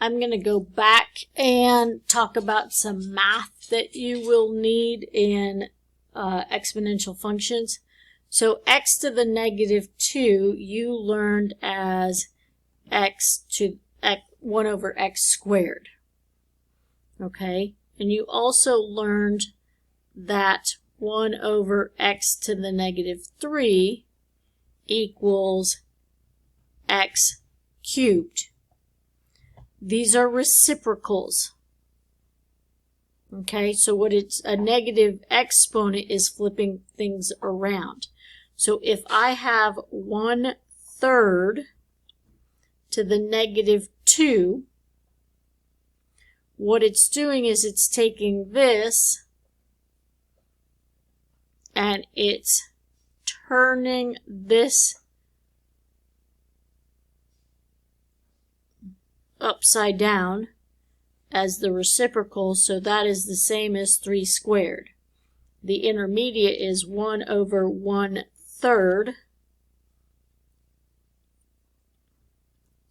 I'm going to go back and talk about some math that you will need in exponential functions. So x to the negative 2 you learned as x to 1 over x squared. Okay, and you also learned that 1 over x to the negative 3 equals x cubed. These are reciprocals. Okay, so what it's a negative exponent is flipping things around. So if I have 1/3 to the negative 2, what it's doing is it's taking this and it's turning this upside down as the reciprocal, so that is the same as 3 squared. The intermediate is 1 over 1/3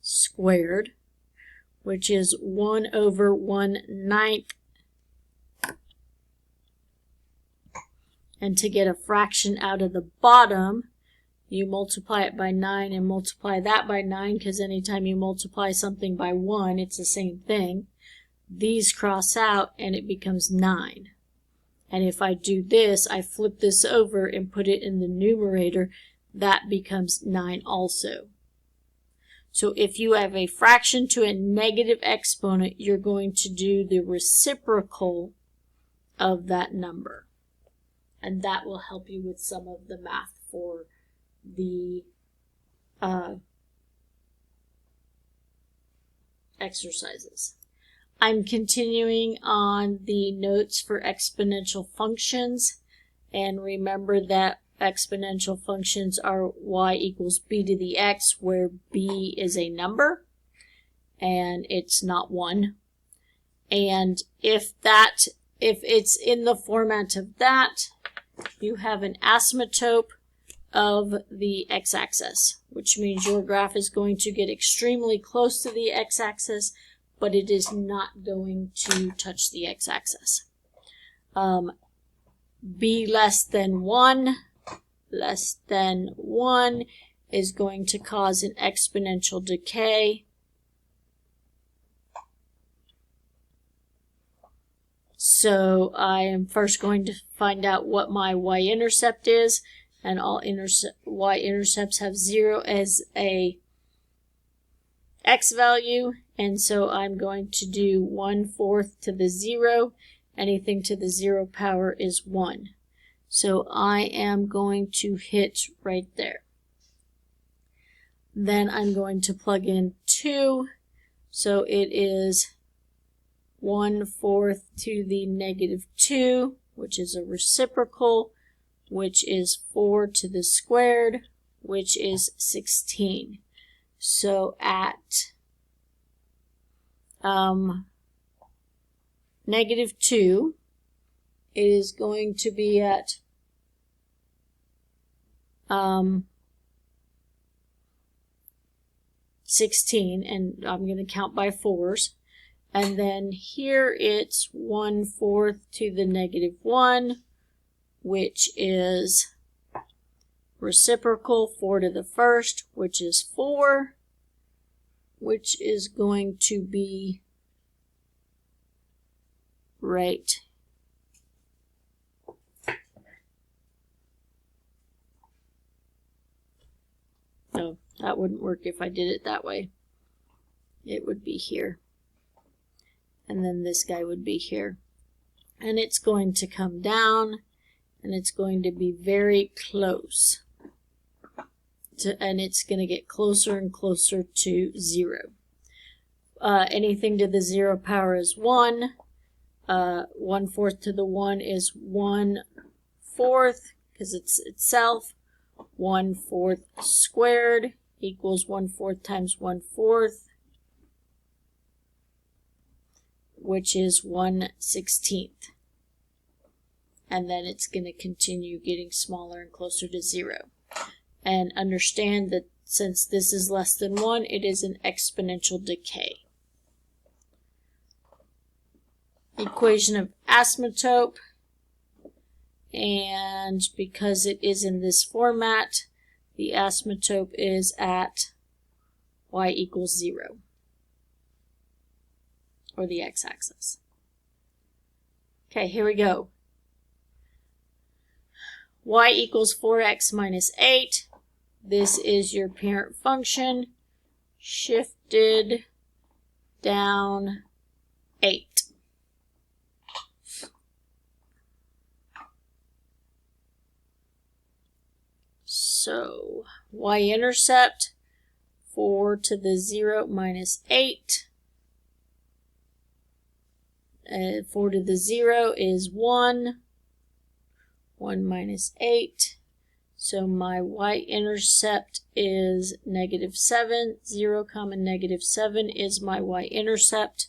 squared, which is 1 over 1/9. And to get a fraction out of the bottom, you multiply it by 9 and multiply that by 9, because anytime you multiply something by 1, it's the same thing. These cross out and it becomes 9. And if I do this, I flip this over and put it in the numerator, that becomes 9 also. So if you have a fraction to a negative exponent, you're going to do the reciprocal of that number. And that will help you with some of the math for the exercises. I'm continuing on the notes for exponential functions, and remember that exponential functions are y equals b to the x, where b is a number and it's not 1. And if it's in the format of that, you have an asymptote of the x-axis, which means your graph is going to get extremely close to the x-axis, but it is not going to touch the x-axis. B less than 1 is going to cause an exponential decay. So I am first going to find out what my y-intercept is, and all y-intercepts have 0 as a x value, and so I'm going to do 1/4 to the 0. Anything to the 0 power is 1. So I am going to hit right there. Then I'm going to plug in 2, so it is 1/4 to the negative 2, which is a reciprocal, which is 4 to the squared, which is 16. So at negative 2, it is going to be at 16, and I'm going to count by 4s. And then here it's 1/4 to the negative 1, which is reciprocal, 4 to the first, which is 4, which is going to be right no, that wouldn't work if I did it that way. It would be here. And then this guy would be here. And it's going to come down, and it's going to be very close. And it's going to get closer and closer to 0. Anything to the 0 power is 1. 1/4 to the 1 is 1/4, because it's itself. 1/4 squared equals 1/4 times 1/4, which is 1/16. And then it's going to continue getting smaller and closer to 0. And understand that since this is less than 1, it is an exponential decay. equation of asymptote, and because it is in this format, the asymptote is at y equals 0, or the x-axis. Okay, here we go. Y equals 4x minus 8. This is your parent function, shifted down 8. So, y-intercept, 4 to the 0 minus 8. 4 to the 0 is 1. 1 minus 8. So my y-intercept is -7. 0, -7 is my y-intercept.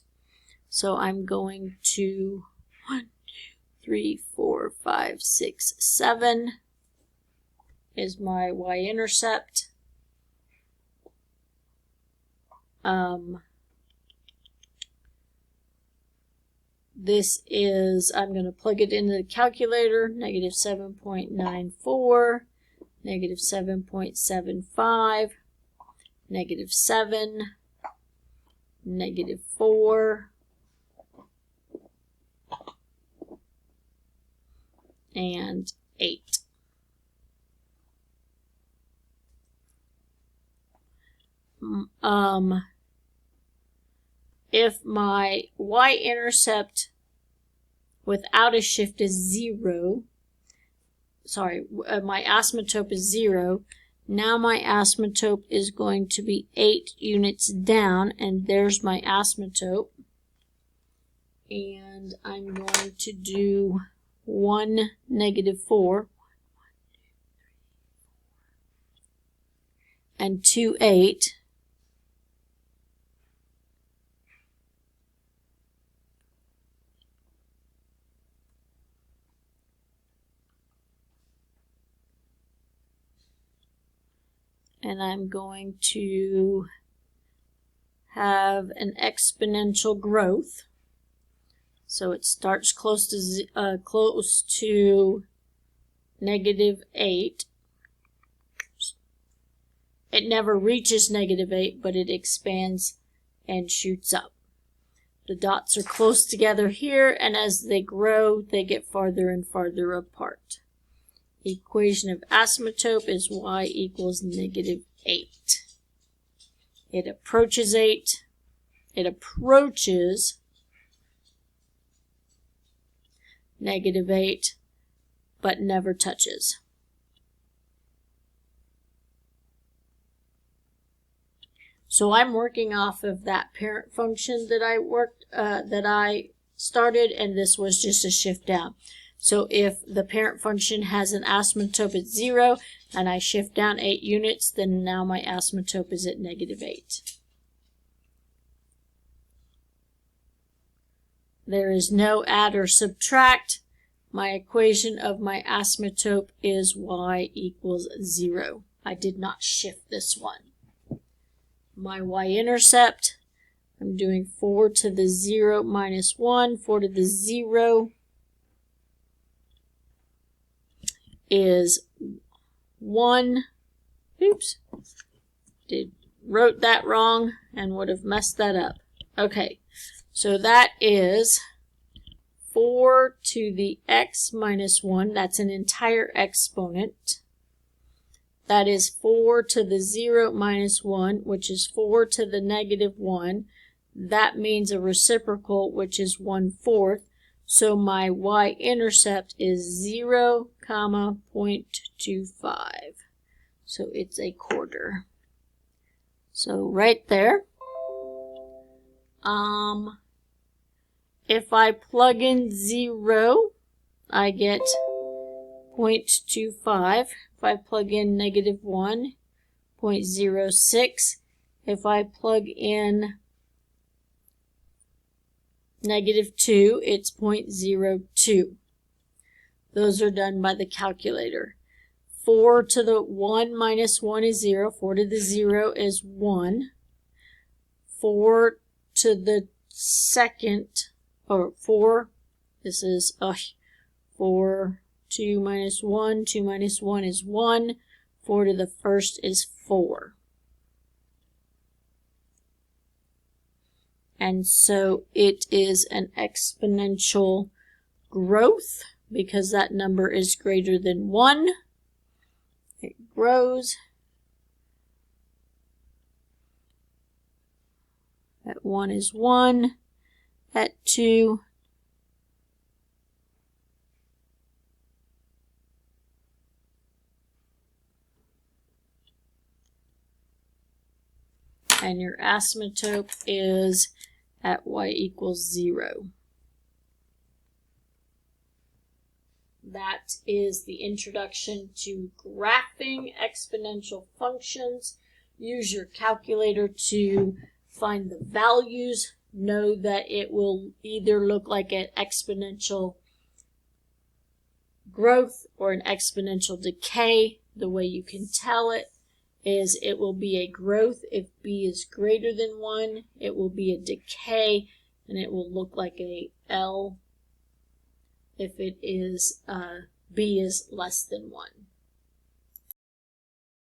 So I'm going to 1, 2, 3, 4, 5, 6, 7 is my y-intercept. This is, I'm going to plug it into the calculator, -7.94, -7.75, -7, -4, and 8. If my y-intercept without a shift is 0, my asymptote is 0, now my asymptote is going to be 8 units down, and there's my asymptote. And I'm going to do 1, -4, and 2, 8. And I'm going to have an exponential growth. So it starts close to -8. It never reaches -8, but it expands and shoots up. The dots are close together here, and as they grow, they get farther and farther apart. Equation of asymptote is y equals -8. It approaches 8. It approaches -8, but never touches. So I'm working off of that parent function that I started, and this was just a shift down. So if the parent function has an asymptote at 0 and I shift down 8 units, then now my asymptote is at -8. There is no add or subtract. My equation of my asymptote is y equals 0. I did not shift this one. My y-intercept, I'm doing 4 to the 0 minus 1, 4 to the 0 is 1. Oops. Wrote that wrong and would have messed that up. Okay, so that is 4 to the x minus 1. That's an entire exponent. That is 4 to the 0 minus 1, which is 4 to the -1. That means a reciprocal, which is 1/4. So my y-intercept is 0, 0.25. So it's a quarter. So right there. If I plug in 0, I get 0.25. If I plug in -1, 0.06. If I plug in -2, it's 0.02. Those are done by the calculator. 4 to the 1 minus 1 is 0. 4 to the 0 is 1. 4 to the second, or 4. This is 4, 2 minus 1, 2 minus 1 is 1, 4 to the first is 4. And so it is an exponential growth because that number is greater than 1. It grows. At 1 is 1. At 2, and your asymptote is at y equals 0. That is the introduction to graphing exponential functions. Use your calculator to find the values. Know that it will either look like an exponential growth or an exponential decay. The way you can tell it is it will be a growth if b is greater than 1. It will be a decay, and it will look like a L if it is b is less than 1.